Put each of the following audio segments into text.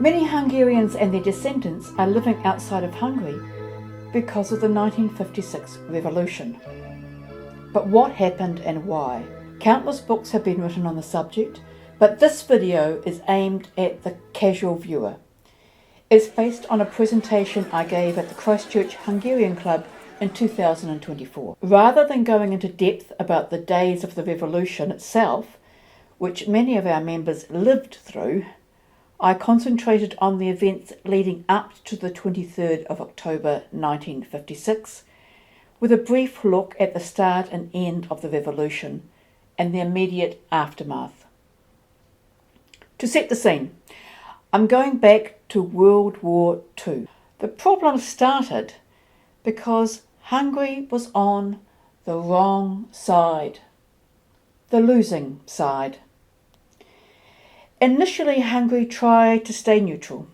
Many Hungarians and their descendants are living outside of Hungary because of the 1956 revolution. But what happened and why? Countless books have been written on the subject, but this video is aimed at the casual viewer. It's based on a presentation I gave at the Christchurch Hungarian Club in 2024. Rather than going into depth about the days of the revolution itself, which many of our members lived through, I concentrated on the events leading up to the 23rd of October 1956, with a brief look at the start and end of the revolution and the immediate aftermath. To set the scene, I'm going back to World War II. The problem started because Hungary was on the wrong side, the losing side. Initially, Hungary tried to stay neutral,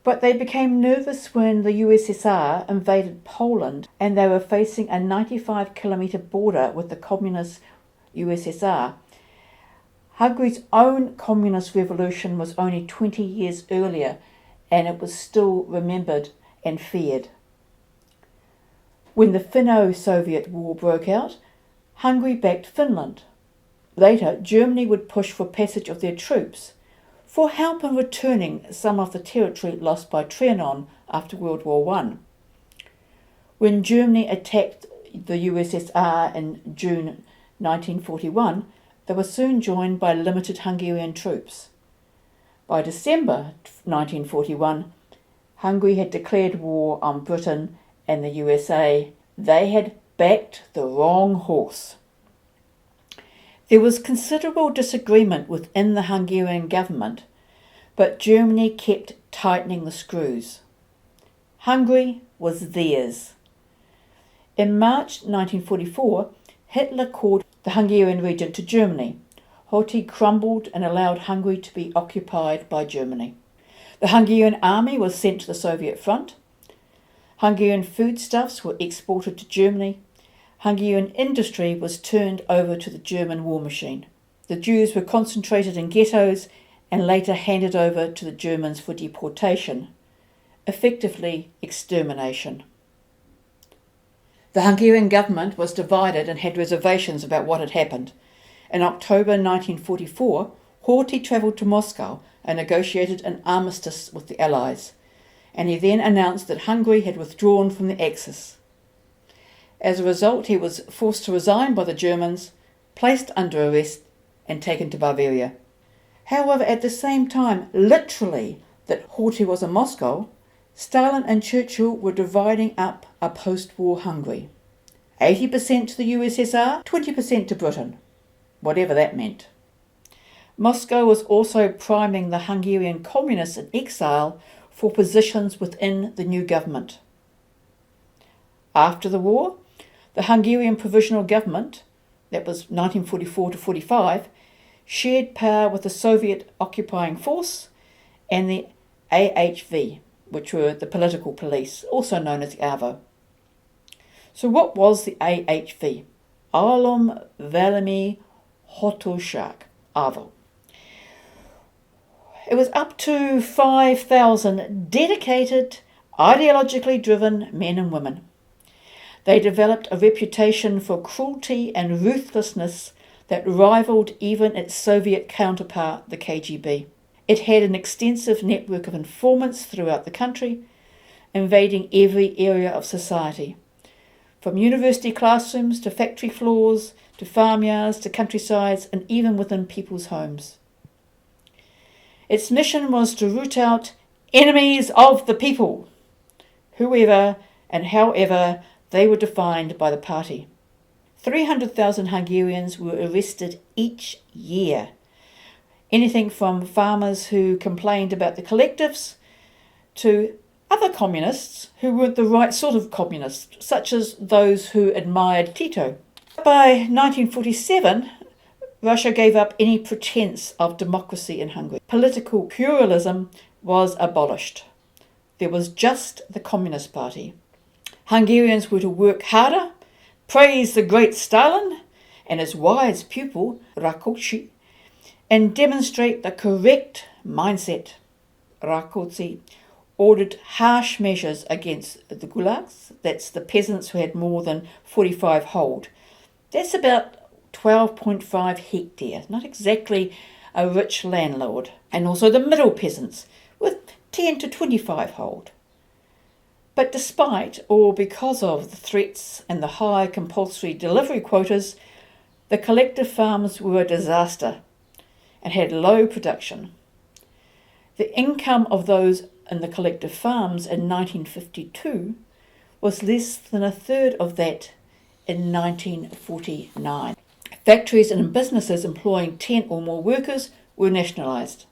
but they became nervous when the USSR invaded Poland and they were facing a 95-kilometre border with the communist USSR. Hungary's own communist revolution was only 20 years earlier, and it was still remembered and feared. When the Finno-Soviet War broke out, Hungary backed Finland. Later, Germany would push for passage of their troops, for help in returning some of the territory lost by Trianon after World War I. When Germany attacked the USSR in June 1941, they were soon joined by limited Hungarian troops. By December 1941, Hungary had declared war on Britain and the USA. They had backed the wrong horse. There was considerable disagreement within the Hungarian government, but Germany kept tightening the screws. Hungary was theirs. In March 1944, Hitler called the Hungarian region to Germany. Horthy crumbled and allowed Hungary to be occupied by Germany. The Hungarian army was sent to the Soviet front. Hungarian foodstuffs were exported to Germany. Hungarian industry was turned over to the German war machine. The Jews were concentrated in ghettos and later handed over to the Germans for deportation, effectively extermination. The Hungarian government was divided and had reservations about what had happened. In October 1944, Horthy travelled to Moscow and negotiated an armistice with the Allies, and he then announced that Hungary had withdrawn from the Axis. As a result, he was forced to resign by the Germans, placed under arrest, and taken to Bavaria. However, at the same time, literally, that Horthy was in Moscow, Stalin and Churchill were dividing up a post-war Hungary. 80% to the USSR, 20% to Britain, whatever that meant. Moscow was also priming the Hungarian communists in exile for positions within the new government. After the war, the Hungarian Provisional Government, that was 1944 to 45, shared power with the Soviet occupying force and the AHV, which were the political police, also known as the AVO. So what was the AHV? Állam Valami Hatóság, AVO. It was up to 5,000 dedicated, ideologically driven men and women. They developed a reputation for cruelty and ruthlessness that rivaled even its Soviet counterpart, the KGB. It had an extensive network of informants throughout the country, invading every area of society, from university classrooms to factory floors, to farmyards, to countrysides, and even within people's homes. Its mission was to root out enemies of the people, whoever and however they were defined by the party. 300,000 Hungarians were arrested each year. Anything from farmers who complained about the collectives to other communists who weren't the right sort of communists, such as those who admired Tito. By 1947, Russia gave up any pretense of democracy in Hungary. Political pluralism was abolished. There was just the Communist Party. Hungarians were to work harder, praise the great Stalin and his wise pupil Rákosi, and demonstrate the correct mindset. Rákóczi ordered harsh measures against the gulags. That's the peasants who had more than 45 hold. That's about 12.5 hectares, not exactly a rich landlord. And also the middle peasants with 10 to 25 hold. But despite or because of the threats and the high compulsory delivery quotas, the collective farms were a disaster and had low production. The income of those in the collective farms in 1952 was less than a third of that in 1949. Factories and businesses employing 10 or more workers were nationalised.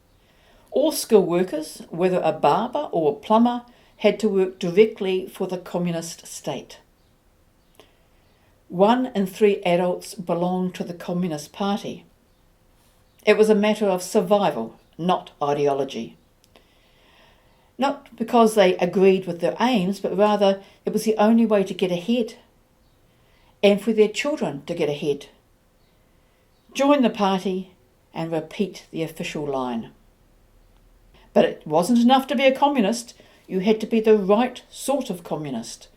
All skilled workers, whether a barber or a plumber, had to work directly for the communist state. 1 in 3 adults belonged to the Communist Party. It was a matter of survival, not ideology. Not because they agreed with their aims, but rather it was the only way to get ahead, and for their children to get ahead. Join the party and repeat the official line. But it wasn't enough to be a communist. You had to be the right sort of communist.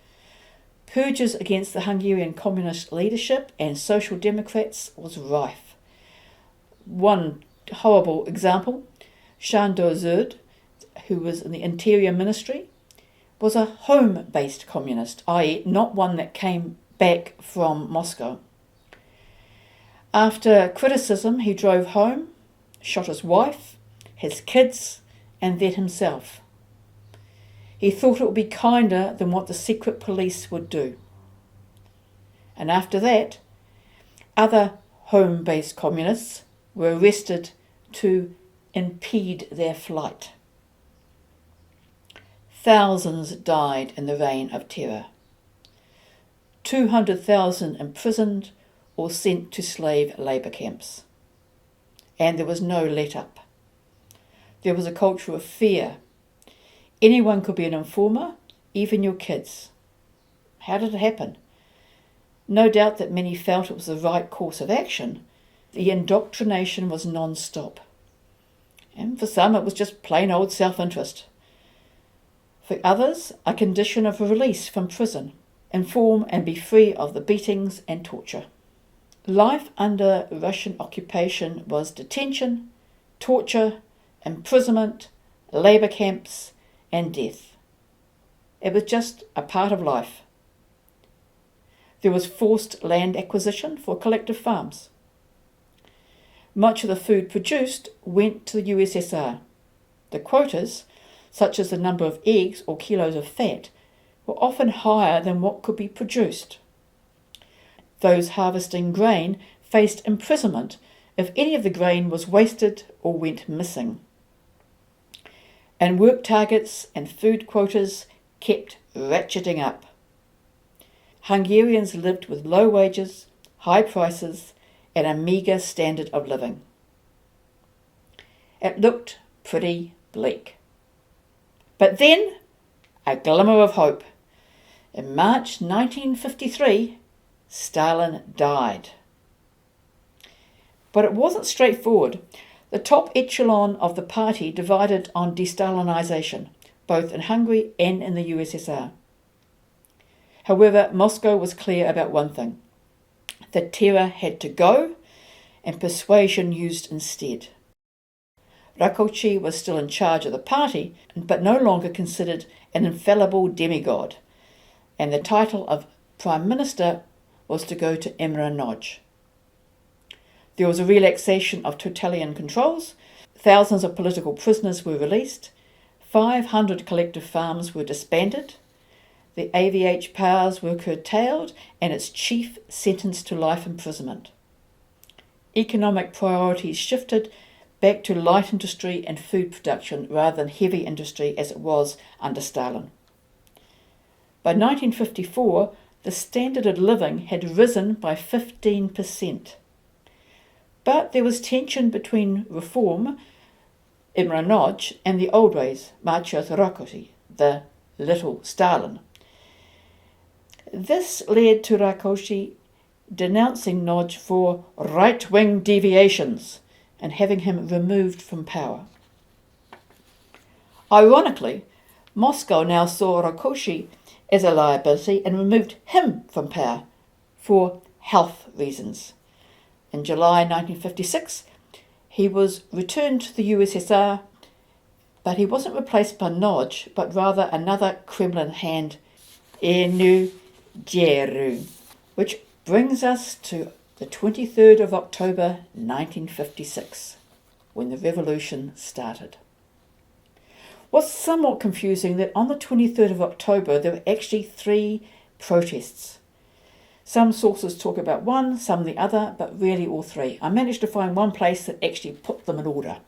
Purges against the Hungarian communist leadership and social democrats was rife. One horrible example, Sándor Zöld, who was in the Interior Ministry, was a home-based communist, i.e. not one that came back from Moscow. After criticism, he drove home, shot his wife, his kids, and then himself. He thought it would be kinder than what the secret police would do. And after that, other home-based communists were arrested to impede their flight. Thousands died in the reign of terror. 200,000 imprisoned or sent to slave labour camps. And there was no let-up. There was a culture of fear. Anyone could be an informer, even your kids. How did it happen? No doubt that many felt it was the right course of action. The indoctrination was non-stop. And for some it was just plain old self-interest. For others, a condition of release from prison. Inform and be free of the beatings and torture. Life under Russian occupation was detention, torture, imprisonment, labour camps, and death. It was just a part of life. There was forced land acquisition for collective farms. Much of the food produced went to the USSR. The quotas, such as the number of eggs or kilos of fat, were often higher than what could be produced. Those harvesting grain faced imprisonment if any of the grain was wasted or went missing. And work targets and food quotas kept ratcheting up. Hungarians lived with low wages, high prices, and a meagre standard of living. It looked pretty bleak. But then, a glimmer of hope. In March 1953, Stalin died. But it wasn't straightforward. The top echelon of the party divided on de-Stalinisation, both in Hungary and in the USSR. However, Moscow was clear about one thing. The terror had to go, and persuasion used instead. Rákóczi was still in charge of the party, but no longer considered an infallible demigod, and the title of Prime Minister was to go to Imre Nagy. There was a relaxation of totalitarian controls, thousands of political prisoners were released, 500 collective farms were disbanded, the AVH powers were curtailed, and its chief sentenced to life imprisonment. Economic priorities shifted back to light industry and food production rather than heavy industry as it was under Stalin. By 1954, the standard of living had risen by 15%. But there was tension between reform, Imre Nagy, and the old ways, Mátyás Rákóczi, the little Stalin. This led to Rákóczi denouncing Nagy for right-wing deviations and having him removed from power. Ironically, Moscow now saw Rákosi as a liability and removed him from power for health reasons. In July 1956, he was returned to the USSR, but he wasn't replaced by Noj, but rather another Kremlin hand, Enu Geru, which brings us to the 23rd of October 1956, when the revolution started. What's somewhat confusing that on the 23rd of October there were actually 3 protests. Some sources talk about one, some the other, but really all 3. I managed to find one place that actually put them in order.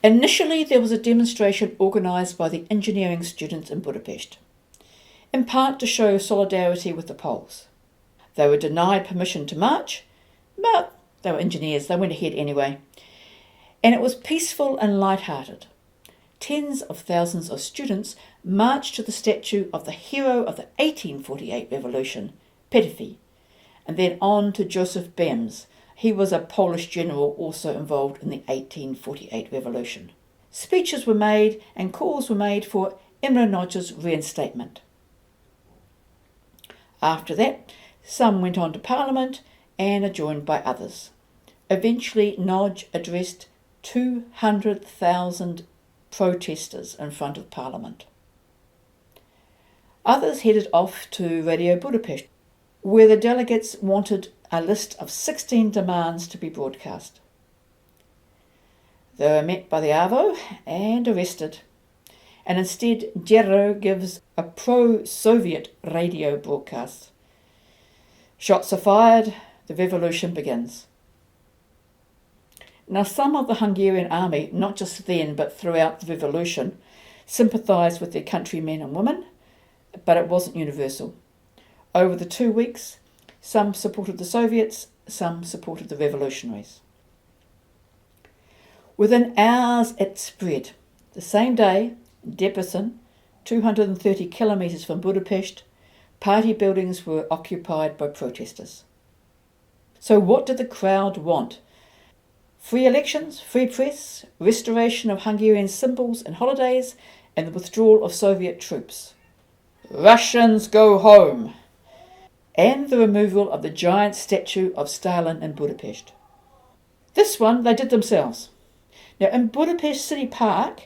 Initially there was a demonstration organised by the engineering students in Budapest, in part to show solidarity with the Poles. They were denied permission to march, but they were engineers, they went ahead anyway. And it was peaceful and light-hearted. Tens of thousands of students marched to the statue of the hero of the 1848 revolution, Petőfi, and then on to Joseph Bem's. He was a Polish general also involved in the 1848 revolution. Speeches were made and calls were made for Imre Nagy's reinstatement. After that, some went on to Parliament and are joined by others. Eventually, Nagy addressed 200,000 protesters in front of Parliament. Others headed off to Radio Budapest, where the delegates wanted a list of 16 demands to be broadcast. They were met by the AVO and arrested, and instead Gero gives a pro-Soviet radio broadcast. Shots are fired, the revolution begins. Now, some of the Hungarian army, not just then but throughout the revolution, sympathised with their countrymen and women, but it wasn't universal. Over the 2 weeks, some supported the Soviets, some supported the revolutionaries. Within hours it spread. The same day, in Debrecen, 230 kilometres from Budapest, party buildings were occupied by protesters. So what did the crowd want? Free elections, free press, restoration of Hungarian symbols and holidays, and the withdrawal of Soviet troops. Russians go home! And the removal of the giant statue of Stalin in Budapest. This one they did themselves. Now, in Budapest City Park,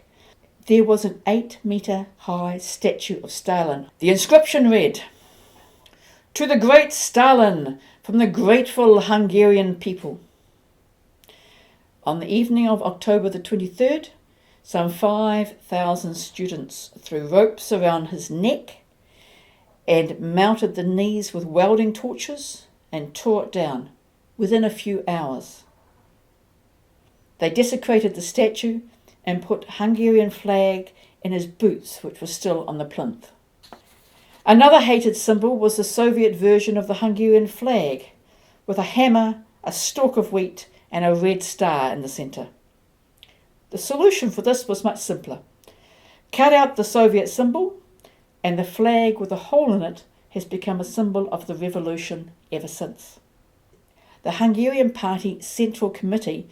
there was an 8-metre high statue of Stalin. The inscription read, "To the great Stalin, from the grateful Hungarian people." On the evening of October the 23rd, some 5,000 students threw ropes around his neck and mounted the knees with welding torches and tore it down within a few hours. They desecrated the statue and put Hungarian flag in his boots, which were still on the plinth. Another hated symbol was the Soviet version of the Hungarian flag, with a hammer, a stalk of wheat, and a red star in the centre. The solution for this was much simpler. Cut out the Soviet symbol, and the flag with a hole in it has become a symbol of the revolution ever since. The Hungarian Party Central Committee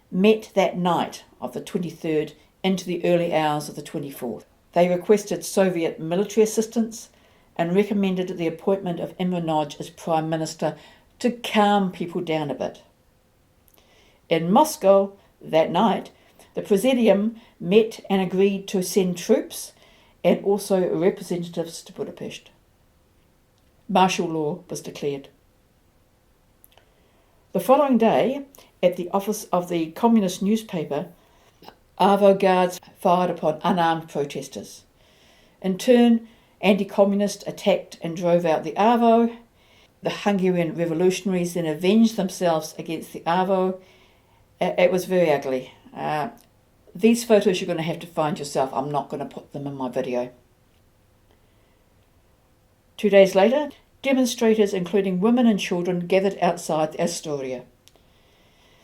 met that night of the 23rd into the early hours of the 24th. They requested Soviet military assistance and recommended the appointment of Imre Nagy as Prime Minister to calm people down a bit. In Moscow that night, the Presidium met and agreed to send troops and also representatives to Budapest. Martial law was declared. The following day, at the office of the communist newspaper, AVO guards fired upon unarmed protesters. In turn, anti-communists attacked and drove out the AVO. The Hungarian revolutionaries then avenged themselves against the AVO. It was very ugly. These photos you're going to have to find yourself. I'm not going to put them in my video. 2 days later, demonstrators, including women and children, gathered outside the Astoria.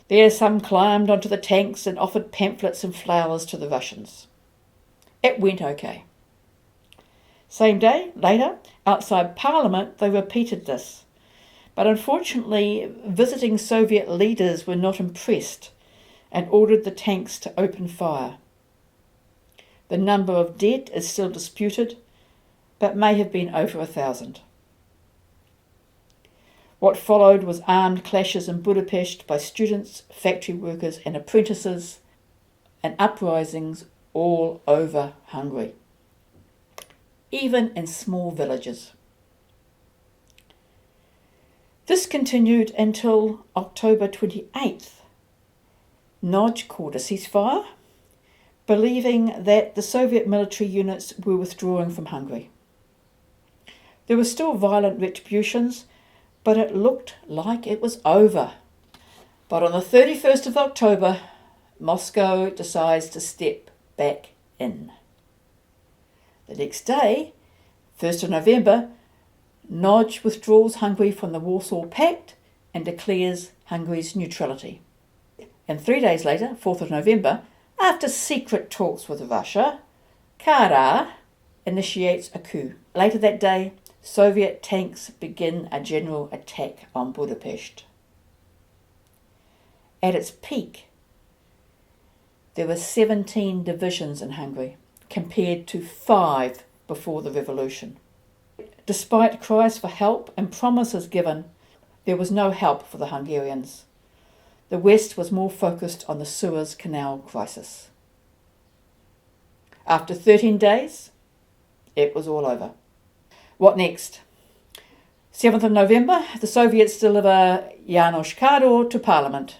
There some climbed onto the tanks and offered pamphlets and flowers to the Russians. It went okay. Same day, later, outside Parliament, they repeated this. But unfortunately, visiting Soviet leaders were not impressed and ordered the tanks to open fire. The number of dead is still disputed, but may have been over 1,000. What followed was armed clashes in Budapest by students, factory workers and apprentices, and uprisings all over Hungary, even in small villages. This continued until October 28th. Nagy called a ceasefire, believing that the Soviet military units were withdrawing from Hungary. There were still violent retributions, but it looked like it was over. But on the 31st of October, Moscow decides to step back in. The next day, 1st of November, Nagy withdraws Hungary from the Warsaw Pact and declares Hungary's neutrality. And 3 days later, 4th of November, after secret talks with Russia, Kara initiates a coup. Later that day, Soviet tanks begin a general attack on Budapest. At its peak, there were 17 divisions in Hungary, compared to 5 before the revolution. Despite cries for help and promises given, there was no help for the Hungarians. The West was more focused on the Suez Canal crisis. After 13 days, it was all over. What next? 7th of November, the Soviets deliver János Kádor to Parliament,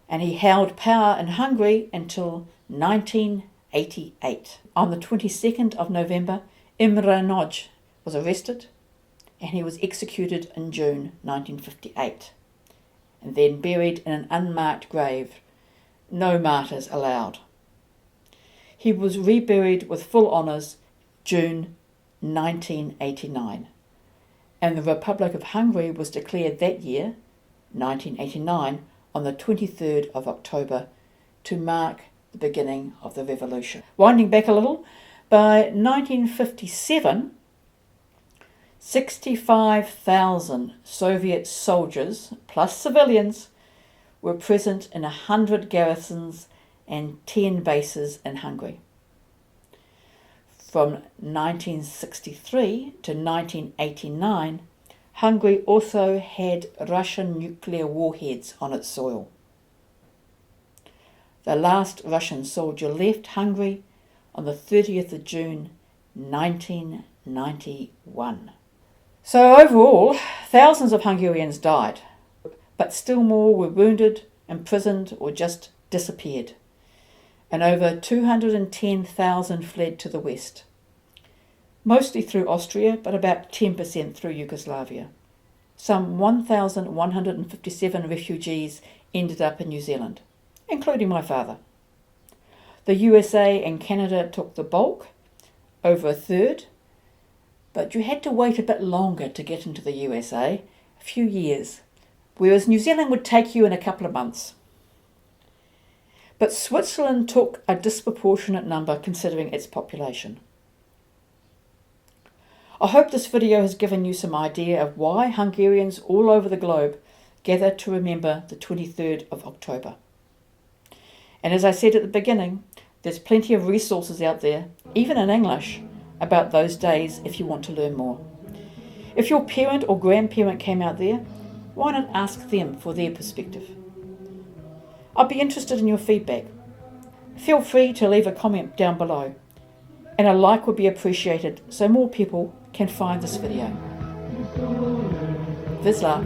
and he held power in Hungary until 1988. On the 22nd of November, Imre Nagy was arrested, and he was executed in June 1958, and then buried in an unmarked grave. No martyrs allowed. He was reburied with full honours June 1989, and the Republic of Hungary was declared that year, 1989, on the 23rd of October to mark the beginning of the revolution. Winding back a little, by 1957, 65,000 Soviet soldiers, plus civilians, were present in 100 garrisons and 10 bases in Hungary. From 1963 to 1989, Hungary also had Russian nuclear warheads on its soil. The last Russian soldier left Hungary on the 30th of June 1991. So overall, thousands of Hungarians died, but still more were wounded, imprisoned or just disappeared. And over 210,000 fled to the west, mostly through Austria, but about 10% through Yugoslavia. Some 1,157 refugees ended up in New Zealand, including my father. The USA and Canada took the bulk, over a third, but you had to wait a bit longer to get into the USA, a few years, whereas New Zealand would take you in a couple of months. But Switzerland took a disproportionate number considering its population. I hope this video has given you some idea of why Hungarians all over the globe gather to remember the 23rd of October. And as I said at the beginning, there's plenty of resources out there, even in English, about those days if you want to learn more. If your parent or grandparent came out there, why not ask them for their perspective? I'd be interested in your feedback. Feel free to leave a comment down below, and a like would be appreciated so more people can find this video. Vislát!